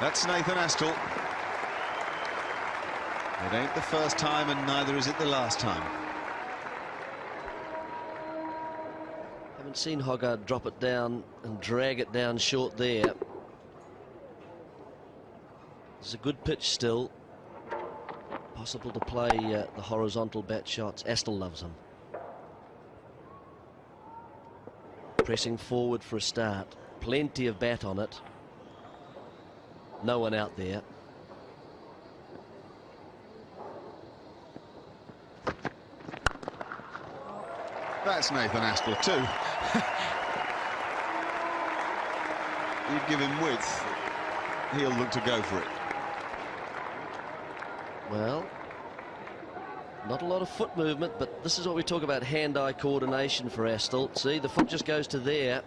That's Nathan Astle. It ain't the first time, and neither is it the last time. Haven't seen Hoggard drop it down and drag it down short there. It's a good pitch still. Possible to play the horizontal bat shots. Astle loves them. Pressing forward for a start. Plenty of bat on it. No one out there. That's Nathan Astle too. You'd give him width, he'll look to go for it. Well, not a lot of foot movement, but this is what we talk about, hand-eye coordination for Astle. See, the foot just goes to there,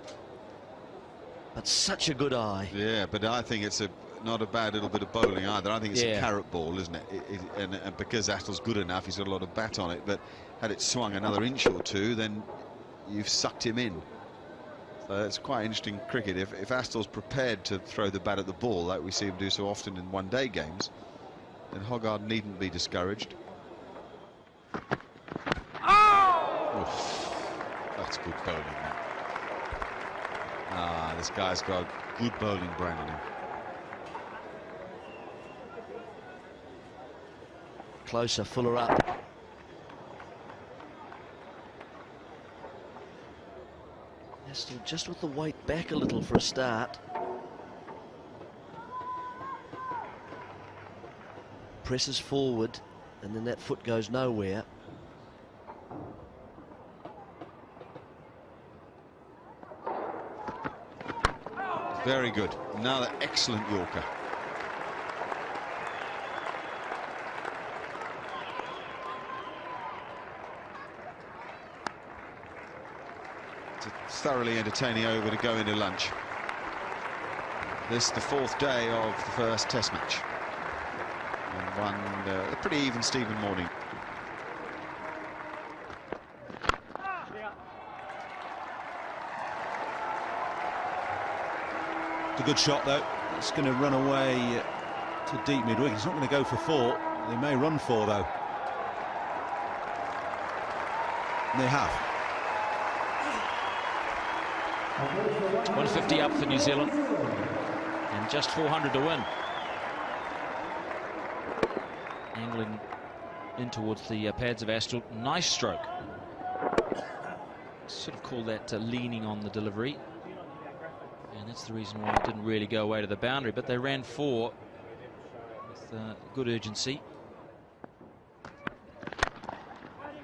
but such a good eye. Yeah, but I think it's not a bad little bit of bowling either. I think it's a carrot ball, isn't it? And because Astle's good enough, he's got a lot of bat on it, but had it swung another inch or two, then you've sucked him in. So it's quite interesting cricket. If Astle's prepared to throw the bat at the ball, like we see him do so often in one-day games, then Hoggard needn't be discouraged. Oh! Oof, that's good bowling. Ah, this guy's got good bowling brain on him. Closer, Fuller up. Astle just with the weight back a little for a start. Presses forward, and then that foot goes nowhere. Very good. Another excellent Yorker. It's a thoroughly entertaining over to go into lunch. This is the fourth day of the first Test match. And a pretty even Steven morning. It's a good shot though. It's going to run away to deep mid-wicket. It's not going to go for 4. They may run 4 though. And they have. 150 up for New Zealand and just 400 to win. Angling in towards the pads of Astle. Nice stroke. Sort of call that leaning on the delivery. And that's the reason why it didn't really go away to the boundary. But they ran 4 with good urgency.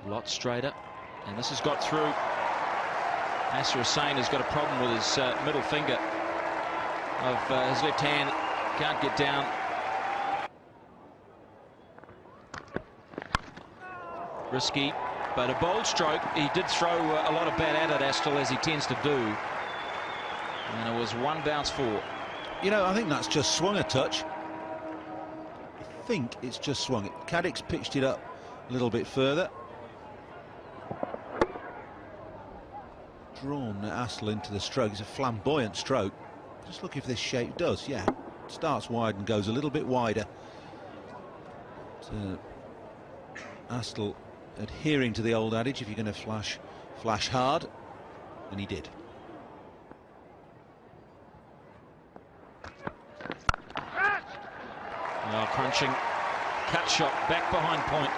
A lot straighter. And this has got through. Nasser Hussain has got a problem with his middle finger of his left hand. Can't get down. Risky, but a bold stroke. He did throw a lot of bat at it, Astle, as he tends to do. And it was 1 bounce 4. You know, I think that's just swung a touch. I think it's just swung it. Caddick's pitched it up a little bit further. Drawn Astle into the stroke. It's a flamboyant stroke. Just look if this shape does. Yeah, starts wide and goes a little bit wider. Astle adhering to the old adage, if you're going to flash hard, and he did. Now crunching cut shot back behind point.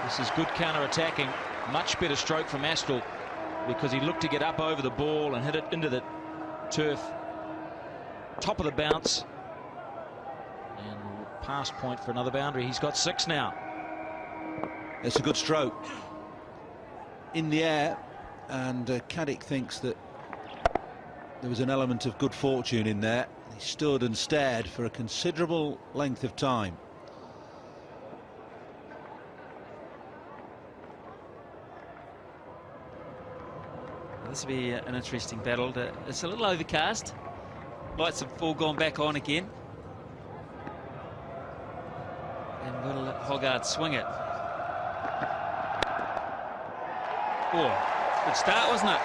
This is good counter-attacking. Much better stroke from Astle because he looked to get up over the ball and hit it into the turf. Top of the bounce. And past point for another boundary. He's got 6 now. It's a good stroke. In the air, and Caddick thinks that there was an element of good fortune in there. He stood and stared for a considerable length of time. This will be an interesting battle. It's a little overcast. Lights have all gone back on again. And we're going to let Hoggard swing it. Oh, good start, wasn't it?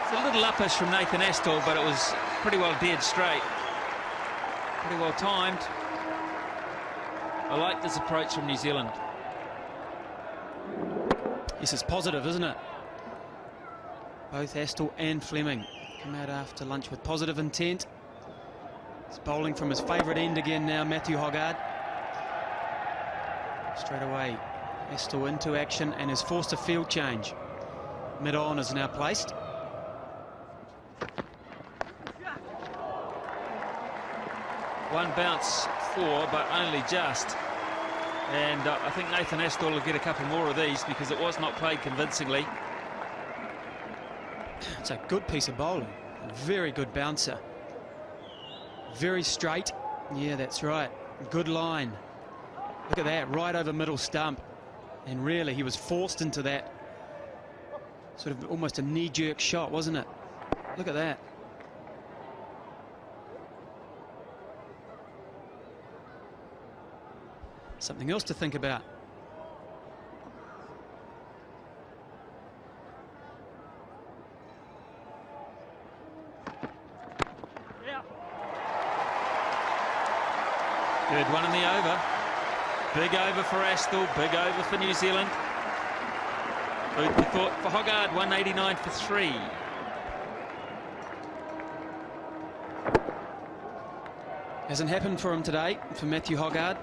It's a little uppish from Nathan Astle, but it was pretty well dead straight. Pretty well timed. I like this approach from New Zealand. Yes, it's positive, isn't it? Both Astle and Fleming come out after lunch with positive intent. He's bowling from his favourite end again now, Matthew Hoggard. Straight away, Astle into action and has forced a field change. Mid-on is now placed. One bounce for, but only just. And I think Nathan Astle will get a couple more of these because it was not played convincingly. It's a good piece of bowling. A very good bouncer. Very straight. Yeah, that's right. Good line. Look at that, right over middle stump. And really, he was forced into that. Sort of almost a knee-jerk shot, wasn't it? Look at that. Something else to think about. Good one in the over. Big over for Astle, big over for New Zealand. Food for thought for Hoggard, 189 for 3. Hasn't happened for him today, for Matthew Hoggard.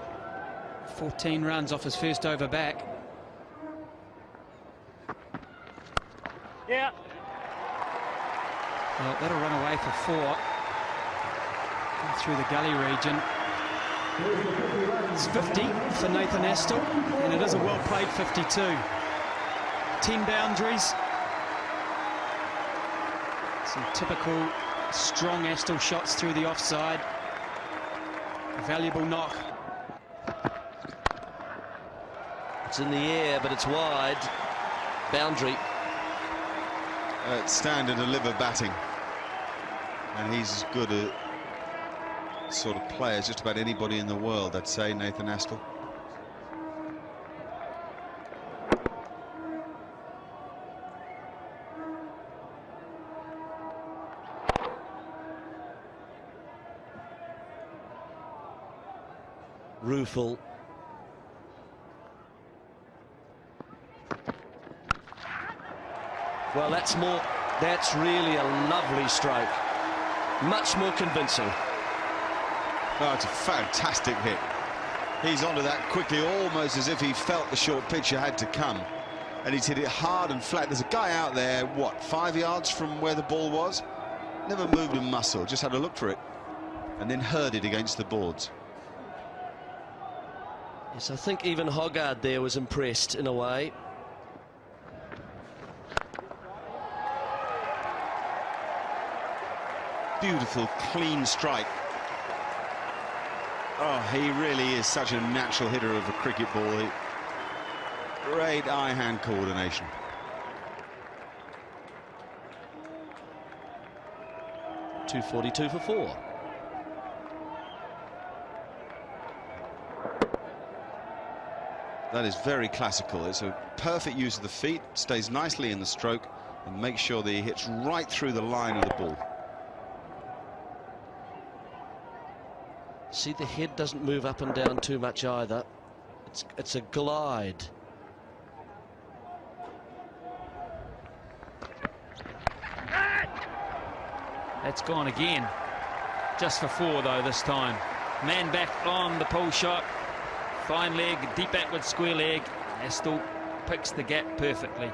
14 runs off his first over back. Yeah. Well, that'll run away for 4. Through the gully region. It's 50 for Nathan Astle, and it is a well-played 52. 10 boundaries. Some typical strong Astle shots through the offside. A valuable knock. It's in the air, but it's wide. Boundary. Standard deliver batting. And he's as good a sort of player as just about anybody in the world, I'd say, Nathan Astle. Rueful. Well, that's really a lovely stroke. Much more convincing. Oh, it's a fantastic hit. He's onto that quickly, almost as if he felt the short pitcher had to come. And he's hit it hard and flat. There's a guy out there, what, 5 yards from where the ball was? Never moved a muscle, just had a look for it. And then heard it against the boards. Yes, I think even Hoggard there was impressed in a way. Beautiful, clean strike. Oh, he really is such a natural hitter of a cricket ball. Great eye-hand coordination. .242 for 4. That is very classical. It's a perfect use of the feet, stays nicely in the stroke, and makes sure that he hits right through the line of the ball. See, the head doesn't move up and down too much either. It's a glide. That's gone again. Just for 4, though, this time. Man back on the pull shot. Fine leg, deep backward square leg. Astle picks the gap perfectly.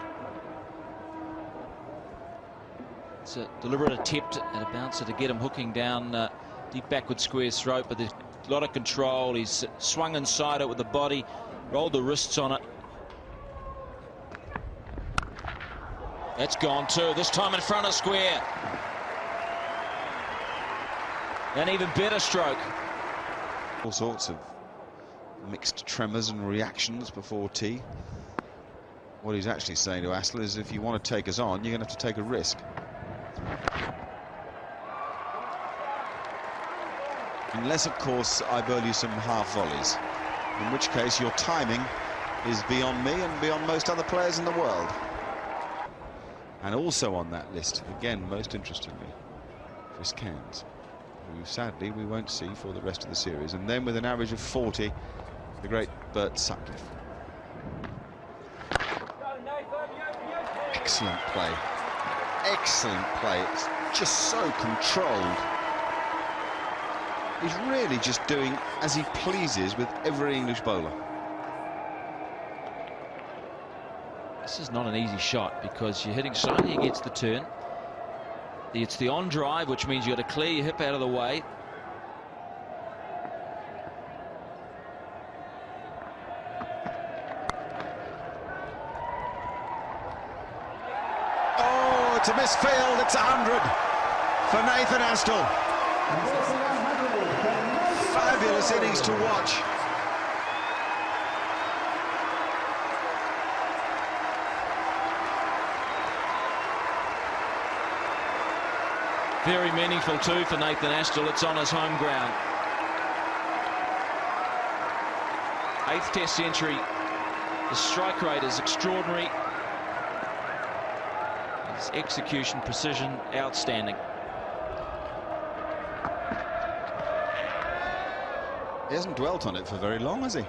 It's a deliberate attempt at a bouncer to get him hooking down deep backward square throat, but there's a lot of control. He's swung inside it with the body, rolled the wrists on it. That's gone too, this time in front of square. An even better stroke. All sorts of mixed tremors and reactions before tea. What he's actually saying to Astle is, if you want to take us on, you're going to have to take a risk. Unless, of course, I bowl you some half volleys, in which case your timing is beyond me and beyond most other players in the world. And also on that list, again, most interestingly, Chris Cairns, who sadly we won't see for the rest of the series. And then with an average of 40, the great Bert Sutcliffe. Excellent play. Excellent play. It's just so controlled. He's really just doing as he pleases with every English bowler. This is not an easy shot because you're hitting slightly against the turn. It's the on drive, which means you've got to clear your hip out of the way. Oh, it's a misfield. It's 100 for Nathan Astle. Fabulous innings to watch. Very meaningful too for Nathan Astle. It's on his home ground. 8th Test century. The strike rate is extraordinary. His execution precision outstanding. He hasn't dwelt on it for very long, has he?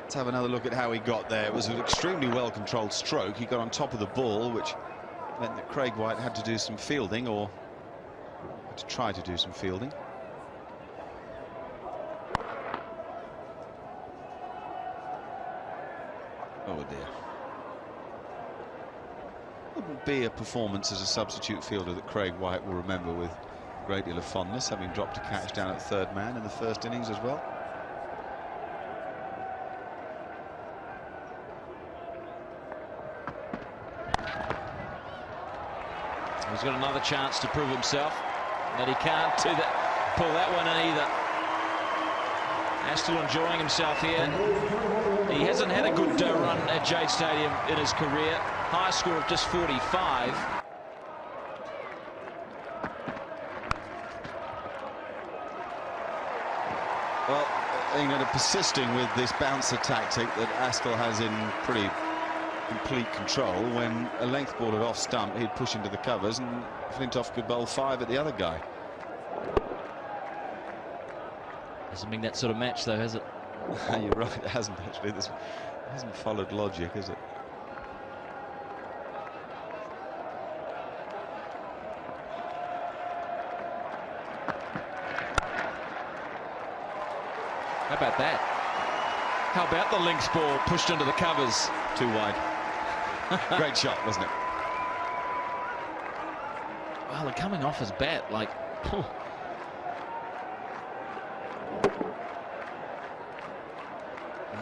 Let's have another look at how he got there. It was an extremely well-controlled stroke. He got on top of the ball, which meant that Craig White had to do some fielding, or had to try to do some fielding. Oh dear. Wouldn't be a performance as a substitute fielder that Craig White will remember with a great deal of fondness, having dropped a catch down at third man in the first innings as well. He's got another chance to prove himself, but he can't pull that one in either. Astle enjoying himself here. He hasn't had a good run at Jade Stadium in his career. High score of just 45. Well, England are persisting with this bouncer tactic that Astle has in pretty complete control. When a length ball at off stump, he'd push into the covers, and Flintoff could bowl 5 at the other guy. Hasn't been that sort of match, though, has it? You're right, it hasn't actually. This hasn't followed logic, has it? How about that? How about the links ball pushed into the covers? Too wide. Great shot, wasn't it? Well, they're coming off his bat like... Phew.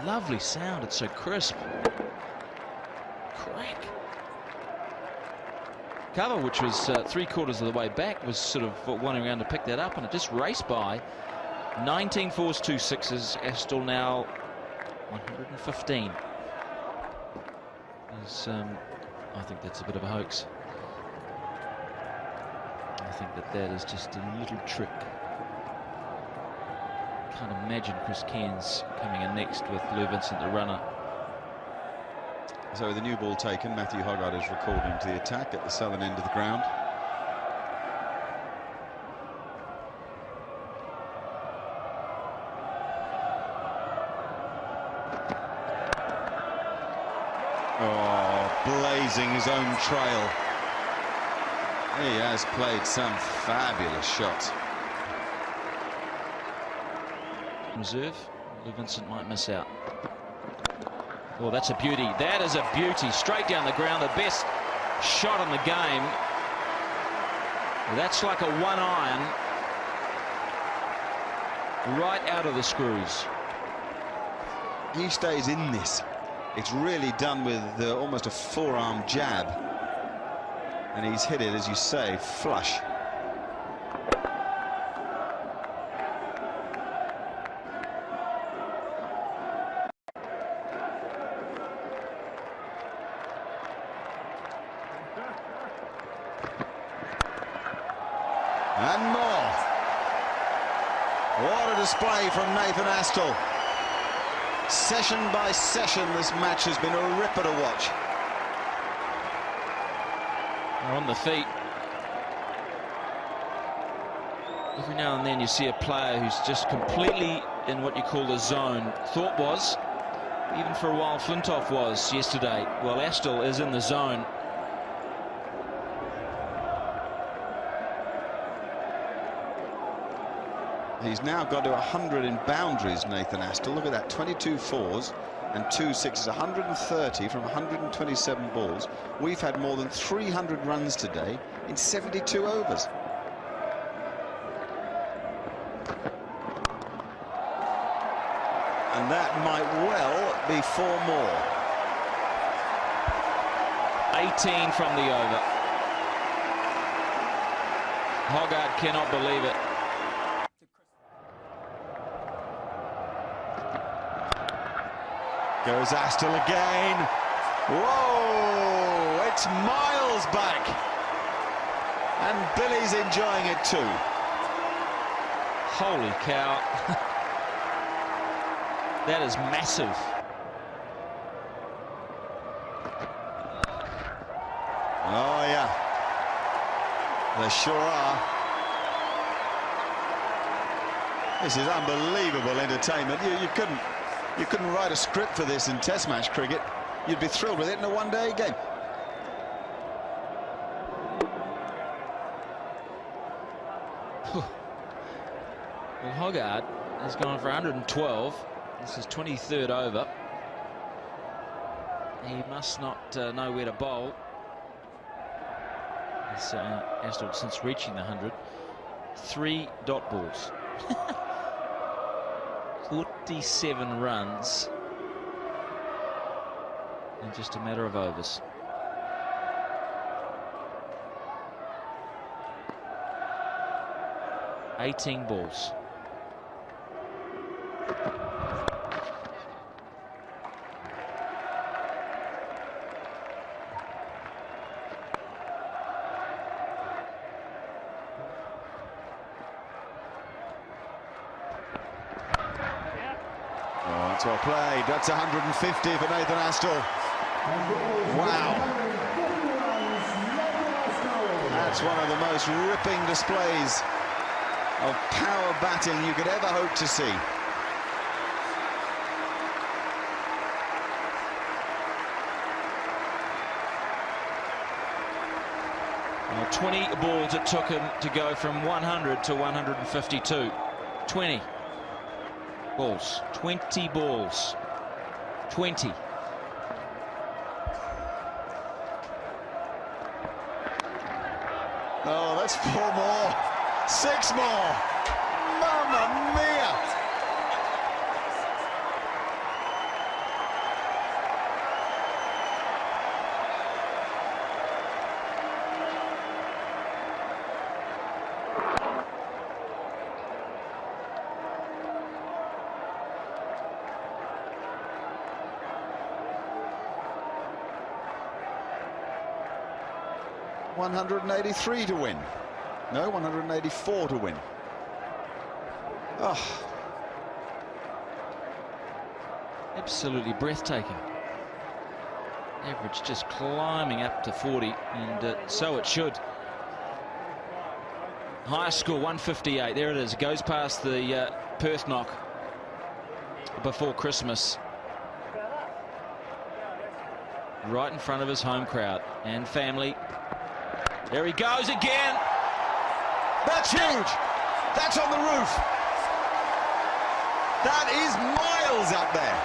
Lovely sound, it's so crisp. Crack. Cover, which was 3/4 of the way back, was sort of wanting around to pick that up, and it just raced by. 19 fours, 2 sixes. Astle now 115. I think that's a bit of a hoax. I think that is just a little trick. Can't imagine Chris Cairns coming in next with Lou Vincent the runner. So with the new ball taken, Matthew Hoggard is recording to the attack at the southern end of the ground. Oh, blazing his own trail. He has played some fabulous shots. Reserve, Lou Vincent might miss out. Oh, that's a beauty. That is a beauty. Straight down the ground, the best shot in the game. That's like a 1-iron right out of the screws. He stays in this. It's really done with almost a forearm jab. And he's hit it, as you say, flush. And more. What a display from Nathan Astle. Session by session, this match has been a ripper to watch. They're on the feet. Every now and then you see a player who's just completely in what you call the zone. Thought was, even for a while Flintoff was yesterday. Well, Astle is in the zone. He's now got to 100 in boundaries, Nathan Astle. Look at that, 22 fours and 2 sixes, 130 from 127 balls. We've had more than 300 runs today in 72 overs. And that might well be 4 more. 18 from the over. Hoggard cannot believe it. Goes Astle again. Whoa! It's miles back. And Billy's enjoying it too. Holy cow. That is massive. Oh, yeah. They sure are. This is unbelievable entertainment. You couldn't write a script for this in Test match cricket. You'd be thrilled with it in a one-day game. Well, Hoggard has gone for 112. This is 23rd over. He must not know where to bowl. He's Astle since reaching the 100. 3 dot balls. 47 runs in just a matter of overs. $18 balls. That's well played. That's 150 for Nathan Astle. Wow. That's one of the most ripping displays of power batting you could ever hope to see. Well, 20 balls it took him to go from 100 to 152. 20 balls. 20 balls. 20. Oh, that's 4 more. 6 more. Mamma mia. $183 to win. No, 184 to win. Oh. Absolutely breathtaking. Average just climbing up to 40, and so it should. Highest score 158. There it is. It goes past the Perth knock before Christmas. Right in front of his home crowd and family. There he goes again. That's huge. That's on the roof. That is miles up there.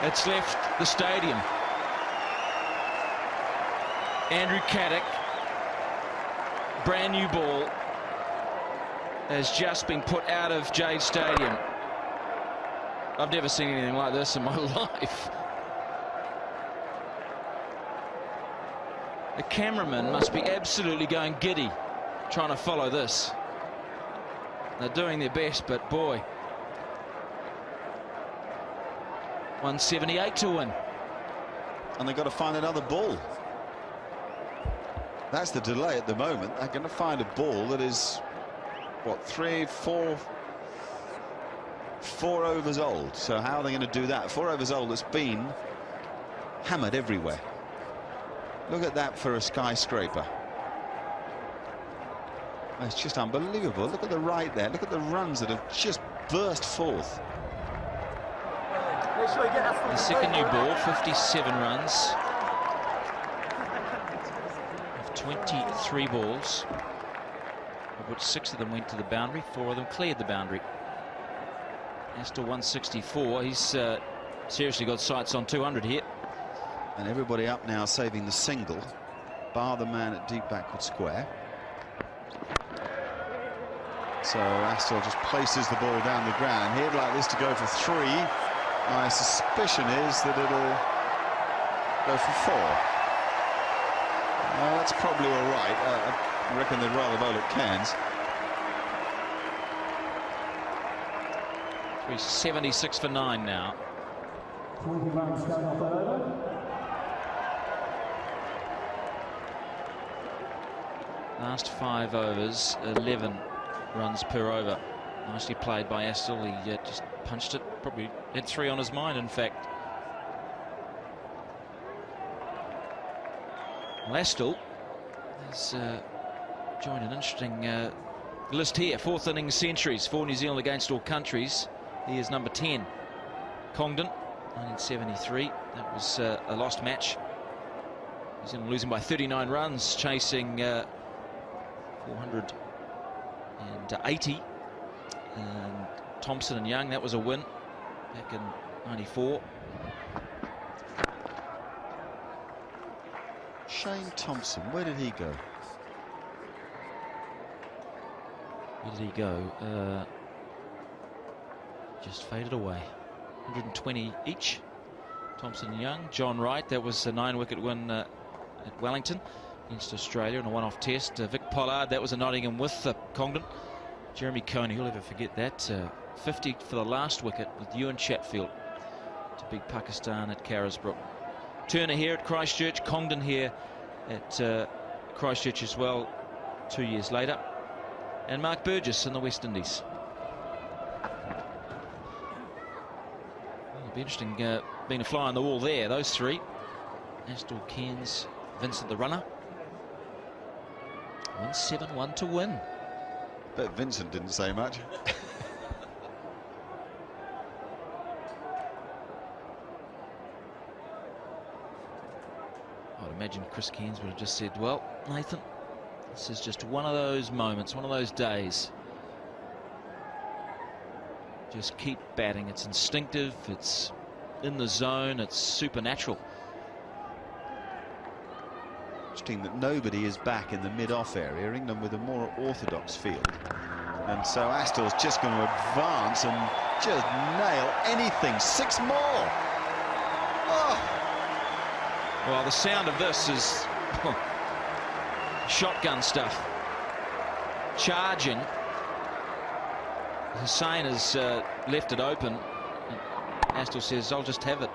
It's left the stadium. Andrew Caddick, brand new ball, has just been put out of Jade Stadium. I've never seen anything like this in my life. The cameraman must be absolutely going giddy trying to follow this. They're doing their best, but boy. 178 to win. And they've got to find another ball. That's the delay at the moment. They're going to find a ball that is what, 4 overs old. So how are they going to do that? 4 overs old that's been hammered everywhere. Look at that for a skyscraper. It's just unbelievable. Look at the right there. Look at the runs that have just burst forth. The second new ball, 57 runs. Of 23 balls, of which 6 of them went to the boundary, 4 of them cleared the boundary. Astle 164. He's seriously got sights on 200 here. And everybody up now saving the single, bar the man at deep backward square. So Astle just places the ball down the ground. He'd like this to go for 3. My suspicion is that it'll go for 4. That's probably all right. I reckon they'd rather bowl at cans. 76 for 9 now. Last 5 overs, 11 runs per over. Nicely played by Astle. He just punched it. Probably had 3 on his mind, in fact. Well, Astle has joined an interesting list here. 4th innings centuries for New Zealand against all countries. He is number 10. Congdon, 1973. That was a lost match. New Zealand losing by 39 runs, chasing 480. And Thompson and Young, that was a win back in '94. Shane Thompson, where did he go? Where did he go? Just faded away. 120 each. Thompson and Young. John Wright, that was a 9-wicket win at Wellington against Australia in a one-off test. Vic Pollard, that was a Nottingham with Congdon. Jeremy Coney, who'll ever forget that? 50 for the last wicket with Ewan Chatfield to beat Pakistan at Carisbrook. Turner here at Christchurch. Congdon here at Christchurch as well 2 years later. And Mark Burgess in the West Indies. It'll be interesting being a fly on the wall there, those 3. Astle, Cairns, Vincent the runner. 171 to win. Bet Vincent didn't say much. I'd imagine Chris Cairns would have just said, well, Nathan, this is just one of those moments, one of those days. Just keep batting. It's instinctive, it's in the zone, it's supernatural. Interesting that nobody is back in the mid-off area. England with a more orthodox field. And so Astle's just going to advance and just nail anything. 6 more. Oh. Well, the sound of this is shotgun stuff. Charging. Hussain has left it open. Astle says, I'll just have it.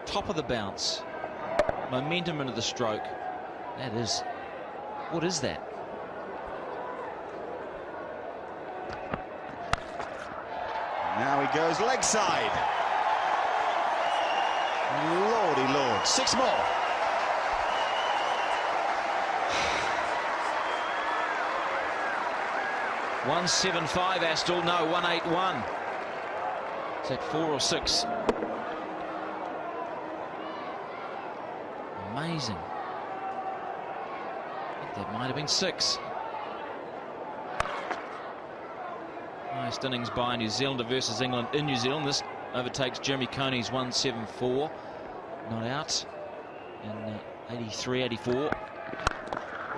Top of the bounce. Momentum into the stroke. That is... What is that? Now he goes leg side. Lordy Lord. 6 more. .175 Astle, no, 181. Is that 4 or 6? Amazing. I think that might have been 6. Highest innings by New Zealander versus England in New Zealand. This overtakes Jeremy Coney's 174. Not out in 83, 84.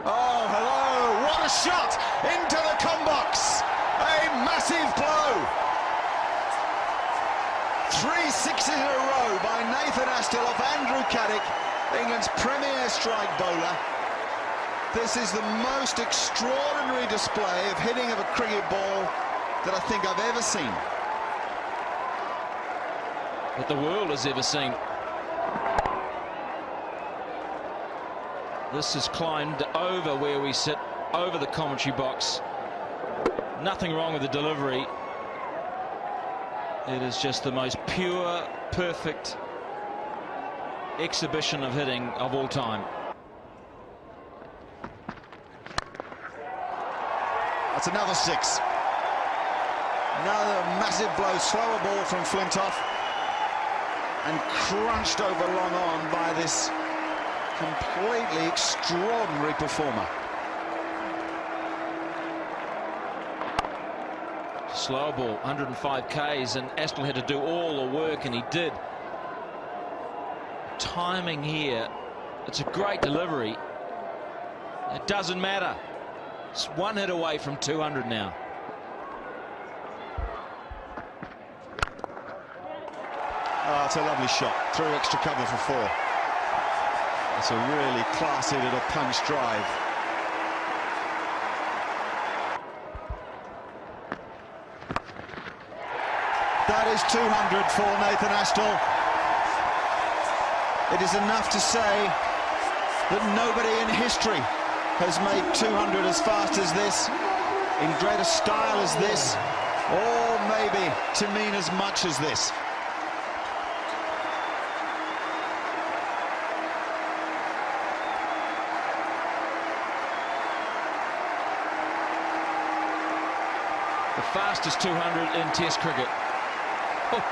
Oh, hello. What a shot into the combox. A massive blow. 3 sixes in a row by Nathan Astle off Andrew Caddick, England's premier strike bowler. This is the most extraordinary display of hitting of a cricket ball that I think I've ever seen. That the world has ever seen. This has climbed over where we sit over the commentary box. Nothing wrong with the delivery. It is just the most pure, perfect exhibition of hitting of all time. That's another 6. Another massive blow, slower ball from Flintoff, and crunched over long on by this completely extraordinary performer. Slow ball, 105 Ks, and Astle had to do all the work, and he did. Timing here, it's a great delivery. It doesn't matter. It's one hit away from 200 now. Oh, it's a lovely shot. Through extra cover for 4. It's a really classy little punch drive. That is 200 for Nathan Astle. It is enough to say that nobody in history has made 200 as fast as this, in greater style as this, or maybe to mean as much as this. The fastest 200 in Test cricket. Oh.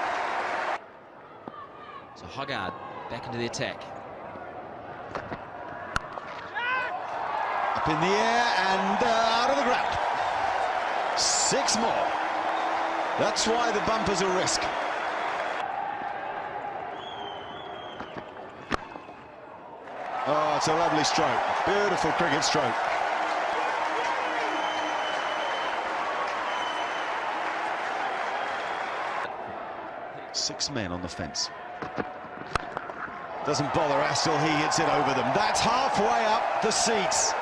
So Hoggard back into the attack. Up in the air and out of the ground. 6 more. That's why the bumper's a risk. Oh, it's a lovely stroke. Beautiful cricket stroke. Six men on the fence. Doesn't bother Astle, he hits it over them. That's halfway up the seats.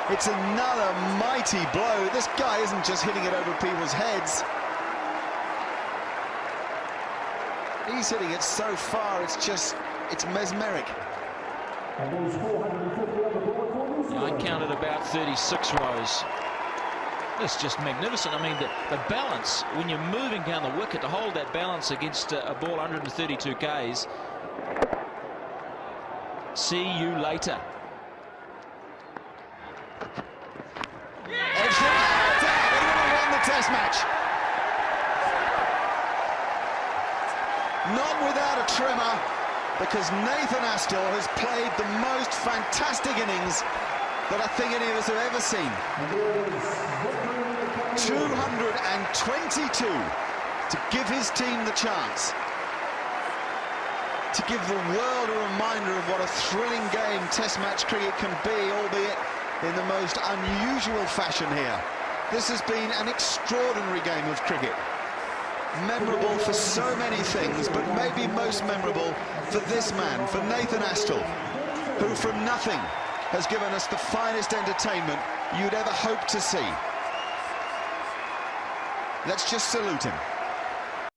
It's another mighty blow. This guy isn't just hitting it over people's heads. He's hitting it so far, it's mesmeric. Yeah, I counted about 36 rows. That's just magnificent. I mean, the balance, when you're moving down the wicket, to hold that balance against a ball 132 Ks. See you later. He would have won the Test match. Not without a tremor, because Nathan Astle has played the most fantastic innings that I think any of us have ever seen. 222 to give his team the chance, to give the world a reminder of what a thrilling game Test match cricket can be, albeit in the most unusual fashion here. This has been an extraordinary game of cricket. Memorable for so many things, but maybe most memorable for this man, for Nathan Astle, who from nothing has given us the finest entertainment you'd ever hope to see. Let's just salute him.